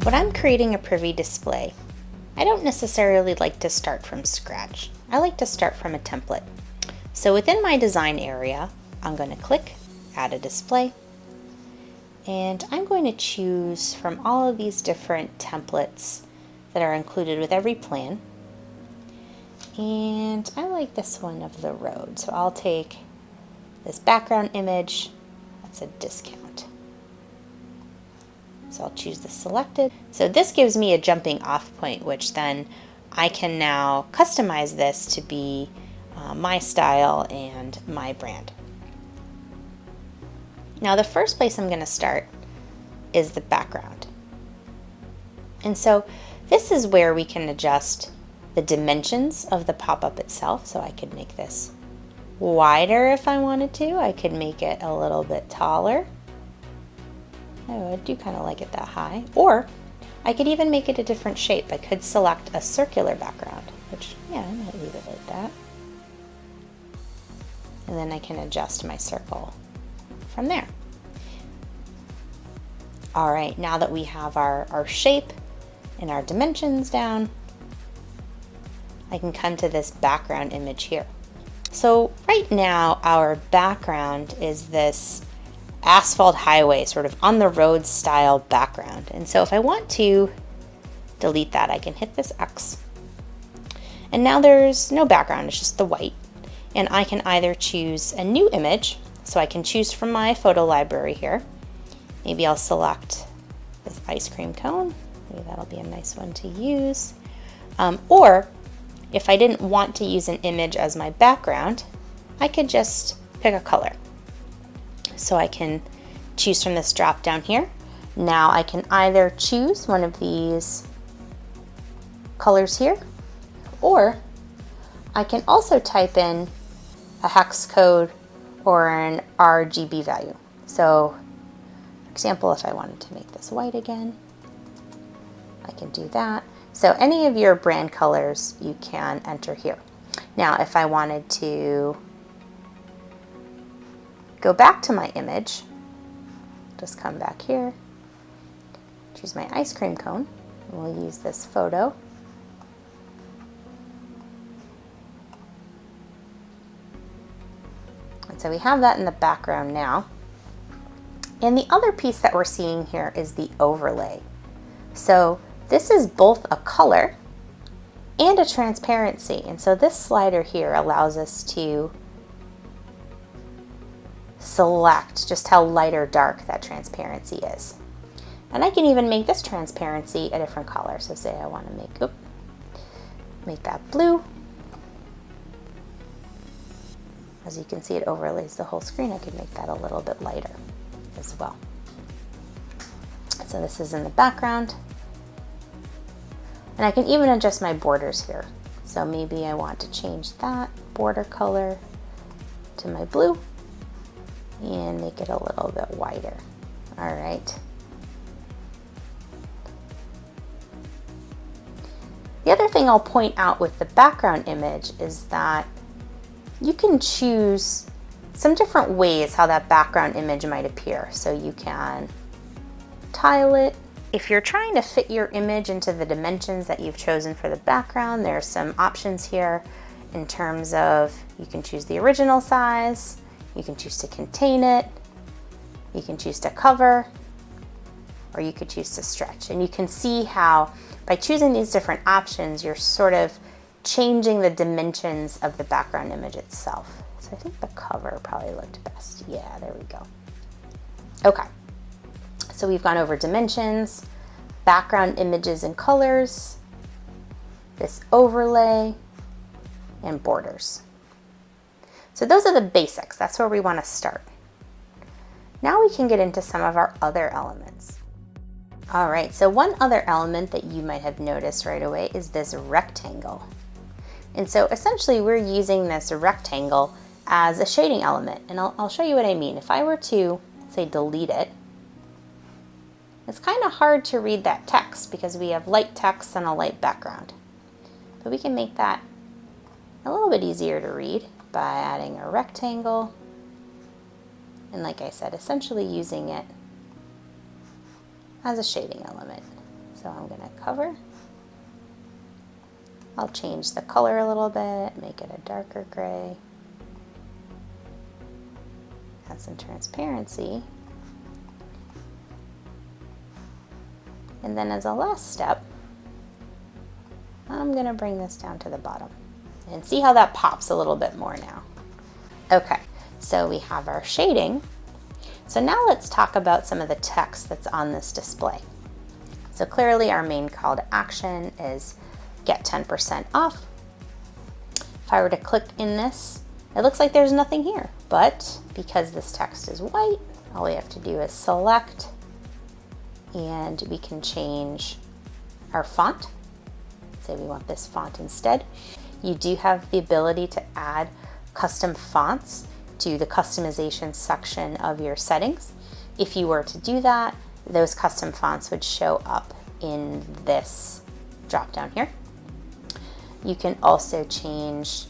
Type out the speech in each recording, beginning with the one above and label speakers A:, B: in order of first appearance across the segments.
A: When I'm creating a Privy display, I don't necessarily like to start from scratch. I like to start from a template. So within my design area, I'm going to click Add a Display, and I'm going to choose from all of these different templates that are included with every plan. And I like this one of the road, so I'll take this background image. That's a discount. So I'll choose the selected. So this gives me a jumping off point, which then I can now customize this to be my style and my brand. Now the first place I'm going to start is the background. And so this is where we can adjust the dimensions of the pop-up itself. So I could make this wider if I wanted to. I could make it a little bit taller. Oh, I do kind of like it that high. Or I could even make it a different shape. I could select a circular background, which, yeah, I might leave it like that. And then I can adjust my circle from there. All right, now that we have our shape and our dimensions down, I can come to this background image here. So right now our background is this asphalt highway, sort of on the road style background. And so if I want to delete that, I can hit this X. And now there's no background, it's just the white. And I can either choose a new image, so I can choose from my photo library here. Maybe I'll select this ice cream cone. Maybe that'll be a nice one to use. Or if I didn't want to use an image as my background, I could just pick a color. So I can choose from this drop down here. Now I can either choose one of these colors here, or I can also type in a hex code or an RGB value. So for example, if I wanted to make this white again, I can do that. So any of your brand colors you can enter here. Now if I wanted to go back to my image, just come back here, choose my ice cream cone, and we'll use this photo. And so we have that in the background now. And the other piece that we're seeing here is the overlay. So this is both a color and a transparency. And so this slider here allows us to select just how light or dark that transparency is. And I can even make this transparency a different color. So say I want to make that blue. As you can see, it overlays the whole screen. I could make that a little bit lighter as well. So this is in the background. And I can even adjust my borders here. So maybe I want to change that border color to my blue and make it a little bit wider. All right. The other thing I'll point out with the background image is that you can choose some different ways how that background image might appear. So you can tile it. If you're trying to fit your image into the dimensions that you've chosen for the background, there are some options here in terms of you can choose the original size, you can choose to contain it, you can choose to cover, or you could choose to stretch. And you can see how by choosing these different options, you're sort of changing the dimensions of the background image itself. So I think the cover probably looked best. Yeah, there we go. Okay, so we've gone over dimensions, background images and colors, this overlay, and borders. So those are the basics. That's where we want to start. Now we can get into some of our other elements. All right, so one other element that you might have noticed right away is this rectangle. And so essentially we're using this rectangle as a shading element. And I'll show you what I mean. If I were to say delete it, it's kind of hard to read that text because we have light text and a light background. But we can make that a little bit easier to read by adding a rectangle. And like I said, essentially using it as a shading element. So So I'm going to cover. I'll change the color a little bit, make it a darker gray. Add some transparency. And then as a last step, I'm going to bring this down to the bottom and see how that pops a little bit more now. Okay, so we have our shading. So now let's talk about some of the text that's on this display. So clearly our main call to action is get 10% off. If I were to click in this, it looks like there's nothing here, but because this text is white, all we have to do is select, and we can change our font. Say we want this font instead. You do have the ability to add custom fonts to the customization section of your settings. If you were to do that, those custom fonts would show up in this drop down here. You can also change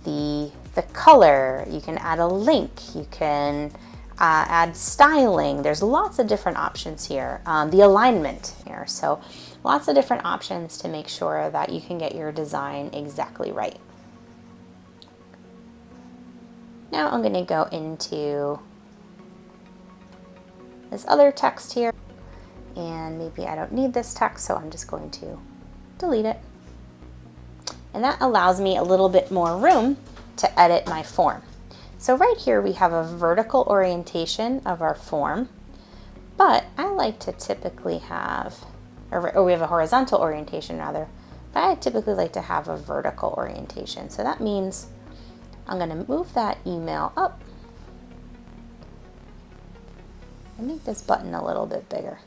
A: the color. You can add a link. You can add styling. There's lots of different options here. The alignment here. So lots of different options to make sure that you can get your design exactly right. Now I'm going to go into this other text here, and maybe I don't need this text, so I'm just going to delete it. And that allows me a little bit more room to edit my form. So right here we have a vertical orientation of our form, but I like to typically have, or we have a horizontal orientation rather, but I typically like to have a vertical orientation. So that means I'm going to move that email up and make this button a little bit bigger.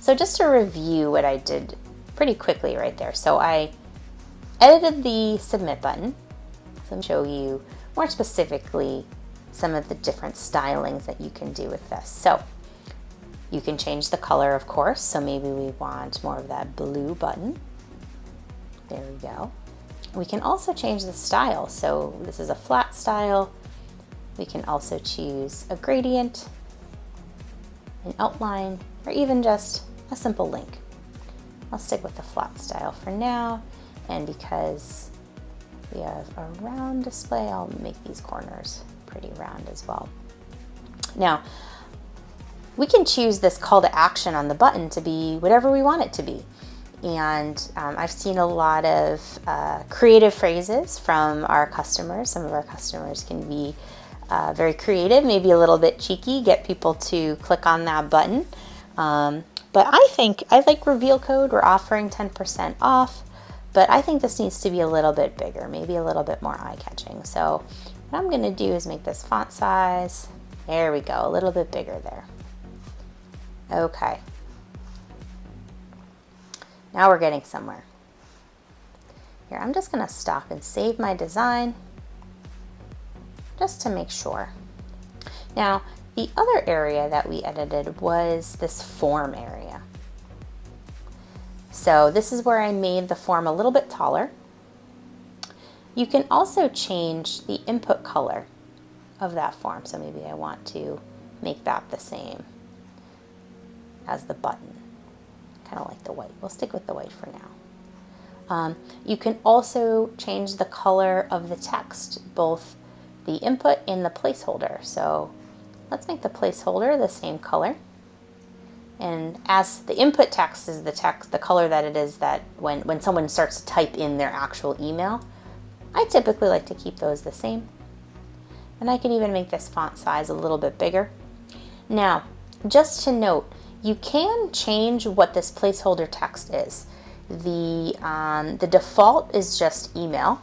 A: So just to review what I did pretty quickly right there. So I edited the submit button. So I'll show you more specifically some of the different stylings that you can do with this. So you can change the color, of course. So maybe we want more of that blue button. There we go. We can also change the style. So this is a flat style. We can also choose a gradient, an outline, or even just a simple link. I'll stick with the flat style for now. And because we have a round display, I'll make these corners pretty round as well. Now, we can choose this call to action on the button to be whatever we want it to be. And I've seen a lot of creative phrases from our customers. Some of our customers can be very creative, maybe a little bit cheeky, get people to click on that button. But I like reveal code. We're offering 10% off, but I think this needs to be a little bit bigger, maybe a little bit more eye-catching. So what I'm going to do is make this font size, there we go, a little bit bigger there. Okay. Now we're getting somewhere. Here, I'm just going to stop and save my design just to make sure. Now, the other area that we edited was this form area. So this is where I made the form a little bit taller. You can also change the input color of that form. So maybe I want to make that the same as the button. Kind of like the white. We'll stick with the white for now. You can also change the color of the text, both the input and the placeholder. So let's make the placeholder the same color. And as the input text is the color that it is that when someone starts to type in their actual email, I typically like to keep those the same. And I can even make this font size a little bit bigger. Now, just to note, you can change what this placeholder text is. The default is just email,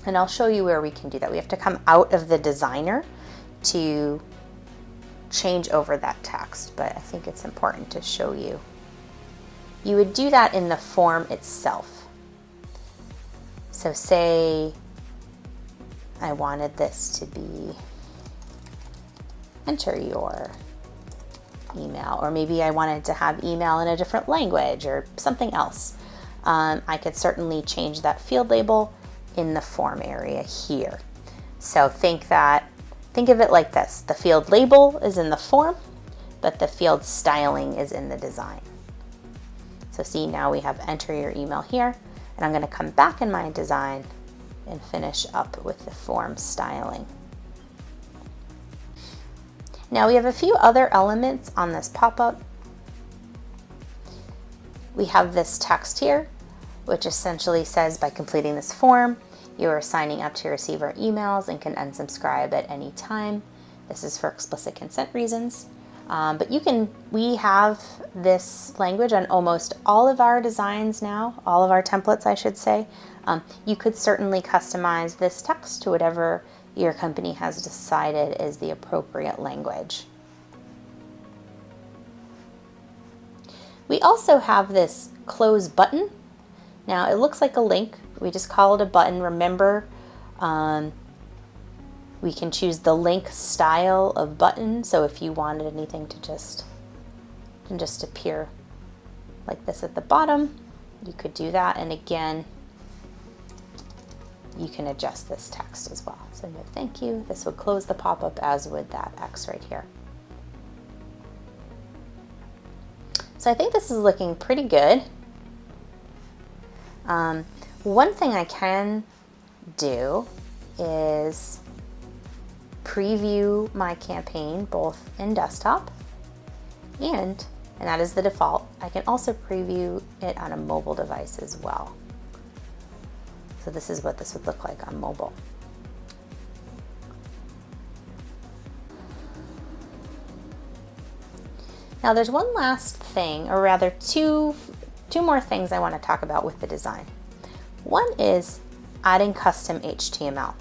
A: and I'll show you where we can do that. We have to come out of the designer to change over that text, but I think it's important to show you. You would do that in the form itself. So say I wanted this to be enter your email, or maybe I wanted to have email in a different language or something else. I could certainly change that field label in the form area here. So think of it like this. The field label is in the form, but the field styling is in the design. So see, now we have enter your email here, and I'm going to come back in my design and finish up with the form styling. Now we have a few other elements on this pop-up. We have this text here, which essentially says by completing this form, you are signing up to receive our emails and can unsubscribe at any time. This is for explicit consent reasons. But we have this language on almost all of our designs now, all of our templates, I should say. You could certainly customize this text to whatever your company has decided is the appropriate language. We also have this close button. Now it looks like a link. We just call it a button. Remember, we can choose the link style of button. So if you wanted anything to just appear like this at the bottom, you could do that. And again, you can adjust this text as well. So no thank you. This would close the pop-up, as would that X right here. So I think this is looking pretty good. One thing I can do is preview my campaign both in desktop and that is the default. I can also preview it on a mobile device as well. So this is what this would look like on mobile. Now there's one last thing, or rather two more things I want to talk about with the design. One is adding custom HTML.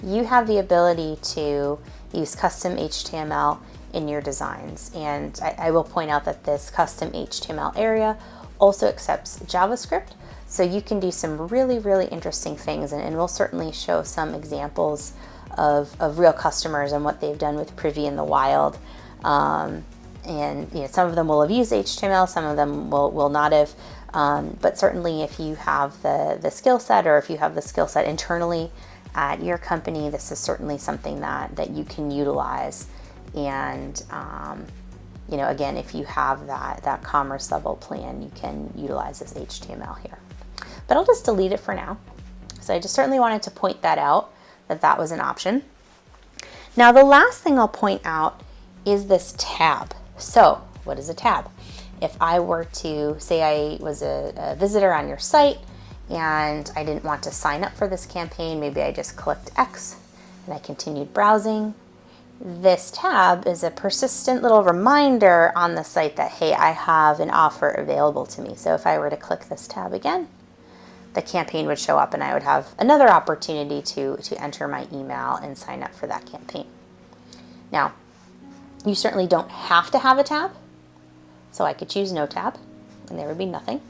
A: You have the ability to use custom HTML in your designs, and I will point out that this custom HTML area also accepts JavaScript, so you can do some really interesting things, and we'll certainly show some examples of real customers and what they've done with Privy in the wild. And some of them will have used HTML, some of them will not have, but certainly if you have the skill set, or if you have the skill set internally at your company, this is certainly something that you can utilize. And again, if you have that commerce level plan, you can utilize this HTML here. But I'll just delete it for now. So I just certainly wanted to point that out, that was an option. Now the last thing I'll point out is this tab. So what is a tab? If I were to say I was a visitor on your site and I didn't want to sign up for this campaign, maybe I just clicked X and I continued browsing. This tab is a persistent little reminder on the site that, hey, I have an offer available to me. So if I were to click this tab again, the campaign would show up and I would have another opportunity to enter my email and sign up for that campaign. Now, you certainly don't have to have a tab, so I could choose no tab and there would be nothing.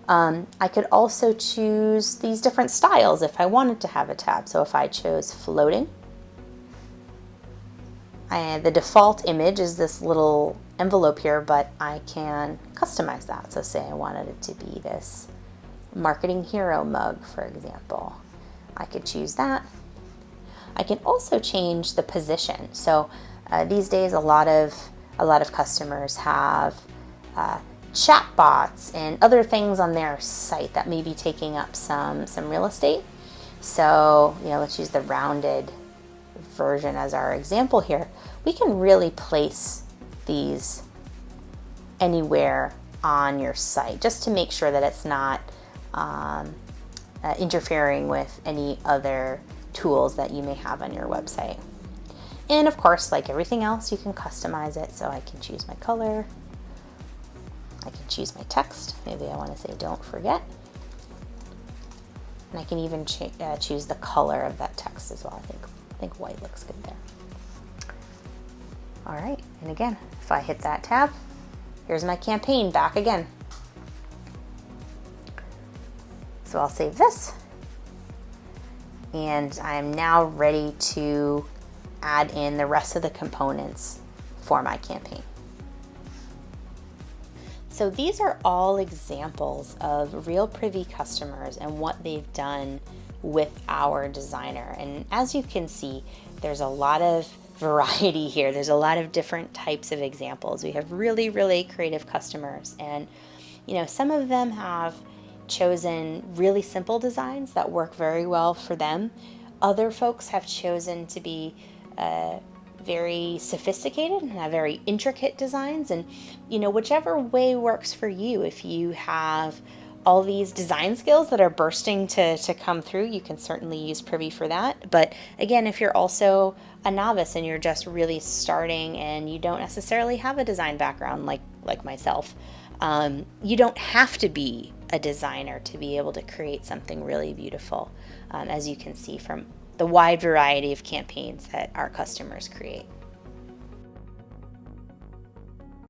A: I could also choose these different styles if I wanted to have a tab. So if I chose floating, the default image is this little envelope here, but I can customize that. So say I wanted it to be this marketing hero mug, for example. I could choose that. I can also change the position. So these days, a lot of customers have chat bots and other things on their site that may be taking up some real estate. So let's use the rounded version as our example here. We can really place these anywhere on your site, just to make sure that it's not interfering with any other tools that you may have on your website. And of course, like everything else, you can customize it. So I can choose my color. I can choose my text. Maybe I want to say don't forget. And I can even choose the color of that text as well. I think white looks good there. All right, and again, if I hit that tab, here's my campaign back again. So I'll save this. And I'm now ready to add in the rest of the components for my campaign. So these are all examples of real Privy customers and what they've done with our designer. And as you can see, there's a lot of variety here. There's a lot of different types of examples. We have really creative customers, and Some of them have chosen really simple designs that work very well for them. Other folks have chosen to be very sophisticated and have very intricate designs. And, whichever way works for you, if you have all these design skills that are bursting to come through, you can certainly use Privy for that. But again, if you're also a novice and you're just really starting and you don't necessarily have a design background like myself, you don't have to be a designer to be able to create something really beautiful, as you can see from the wide variety of campaigns that our customers create.